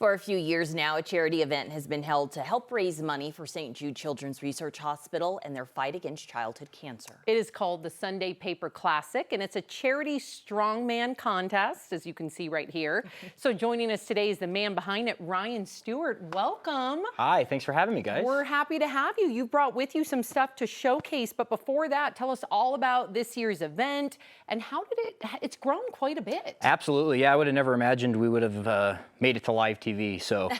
For a few years now, a charity event has been held to help raise money for St. Jude Children's Research Hospital and their fight against childhood cancer. It is called the Sunday Paper Classic, and it's a charity strongman contest, as you can see right here. So joining us today is the man behind it, Ryan Stewart. Welcome. Hi, thanks for having me, guys. We're happy to have you. You've brought with you some stuff to showcase, but before that, tell us all about this year's event and how did it's grown quite a bit. Absolutely, yeah, I would have never imagined we would have made it to live TV. So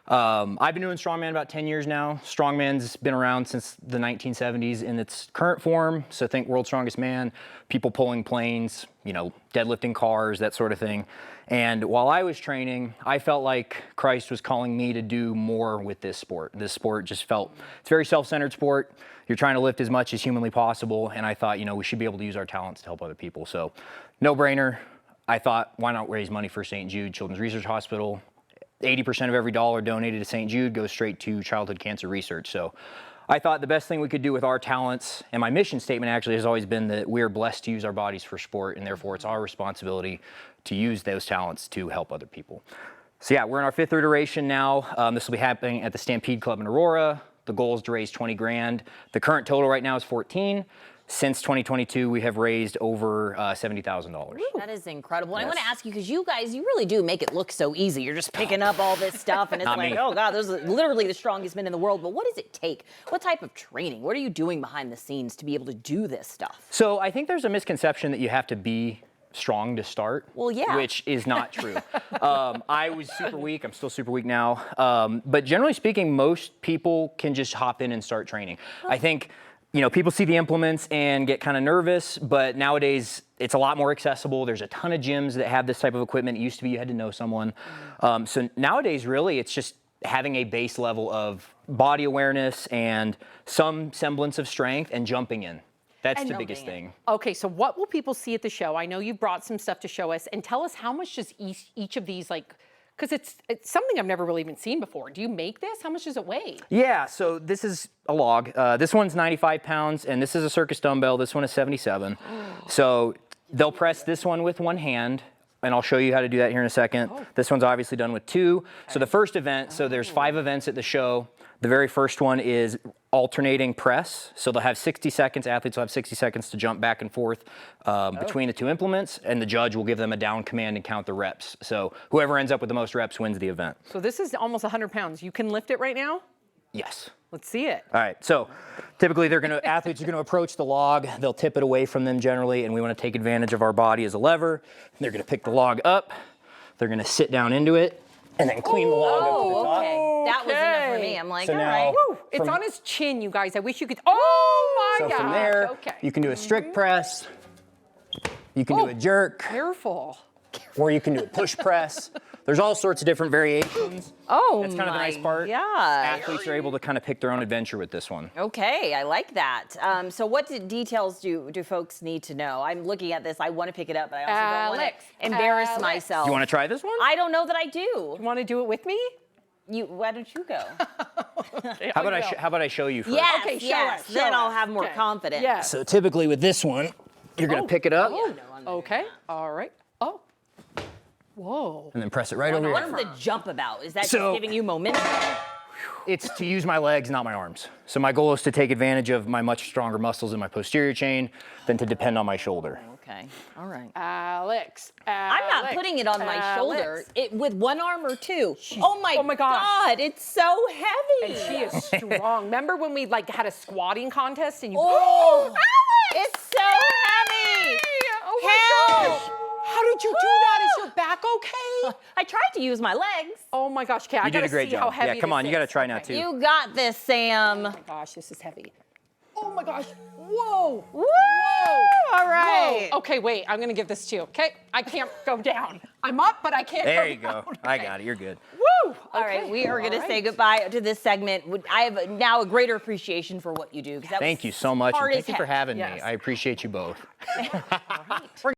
I've been doing strongman about 10 years now. Strongman's been around since the 1970s in its current form. So think world's strongest man, people pulling planes, you know, deadlifting cars, that sort of thing. And while I was training, I felt like Christ was calling me to do more with this sport. This sport just felt, it's a very self-centered sport. You're trying to lift as much as humanly possible. And I thought, you know, we should be able to use our talents to help other people. So no brainer. I thought, why not raise money for St. Jude Children's Research Hospital? 80% of every dollar donated to St. Jude goes straight to childhood cancer research. So I thought the best thing we could do with our talents, and my mission statement actually has always been that we are blessed to use our bodies for sport, and therefore it's our responsibility to use those talents to help other people. So yeah, we're in our 5th iteration now. This will be happening at the Stampede Club in Aurora. The goal is to raise 20 grand. The current total right now is 14. Since 2022, we have raised over $70,000. That is incredible. And yes. I want to ask you, because you guys, you really do make it look so easy. You're just picking up all this stuff, and it's like, me. Oh God, those are literally the strongest men in the world. But what does it take? What type of training? What are you doing behind the scenes to be able to do this stuff? So I think there's a misconception that you have to be strong to start. Well, yeah. Which is not true. I was super weak. I'm still super weak now. But generally speaking, most people can just hop in and start training. I think, you know, people see the implements and get kind of nervous, but nowadays it's a lot more accessible. There's a ton of gyms that have this type of equipment. It used to be you had to know someone. So nowadays, really, it's just having a base level of body awareness and some semblance of strength and jumping in. That's the biggest thing. Okay, so what will people see at the show? I know you brought some stuff to show us, and tell us how much does each of these, like, because it's something I've never really even seen before. Do you make this? How much does it weigh? Yeah, so this is a log. This one's 95 pounds, and this is a circus dumbbell. This one is 77. So they'll press this one with one hand, and I'll show you how to do that here in a second. This one's obviously done with 2. So the first event, so there's 5 events at the show. The very first one is alternating press. So they'll have 60 seconds, athletes will have 60 seconds to jump back and forth between the 2 implements, and the judge will give them a down command and count the reps. So whoever ends up with the most reps wins the event. So this is almost 100 pounds. You can lift it right now? Yes. Let's see it. All right, so typically athletes are gonna approach the log, they'll tip it away from them generally, and we wanna take advantage of our body as a lever. They're gonna pick the log up, they're gonna sit down into it, and then clean the log up to the top. Okay. That was enough for me. I'm like, so all now, right. Woo, it's on his chin, you guys. I wish you could. Oh my gosh. So from there, you can do a strict press, you can do a jerk. Careful. Or you can do a push press. There's all sorts of different variations. Oh, that's kind of the nice part. Yeah. Athletes are able to kind of pick their own adventure with this one. Okay, I like that. So what details do folks need to know? I'm looking at this. I want to pick it up, but I also don't want to embarrass myself. You want to try this one? I don't know that I do. You want to do it with me? Why don't you go? Okay, how about I show you first? Yes, okay, show us. Then I'll have more confidence. Yeah. So typically with this one, you're going to pick it up. Okay, all right. Oh. Whoa. And then press it right over here. What's the jump about? Is that just giving you momentum? It's to use my legs, not my arms. So my goal is to take advantage of my much stronger muscles in my posterior chain than to depend on my shoulder. Okay, all right. Alex. I'm not putting it on my shoulder. With one arm or 2. Oh my gosh. God, it's so heavy. And she is strong. Remember when we had a squatting contest and you... Oh, Alex! It's so heavy. Oh my gosh. How did you do that? Is your back okay? I tried to use my legs. Oh my gosh, Kat, you did a great job. How heavy yeah, come on, you got to try now too. You got this, Sam. Oh my gosh, this is heavy. Oh my gosh, whoa. Woo! All right. Whoa. Okay, wait, I'm gonna give this to you, okay? I can't go down. I'm up, but I can't There go you down. go. I got it, you're good. Woo! All right, we are gonna say goodbye to this segment. I have now a greater appreciation for what you do. Thank you so much, and thank you for having me. Yes. I appreciate you both. All right.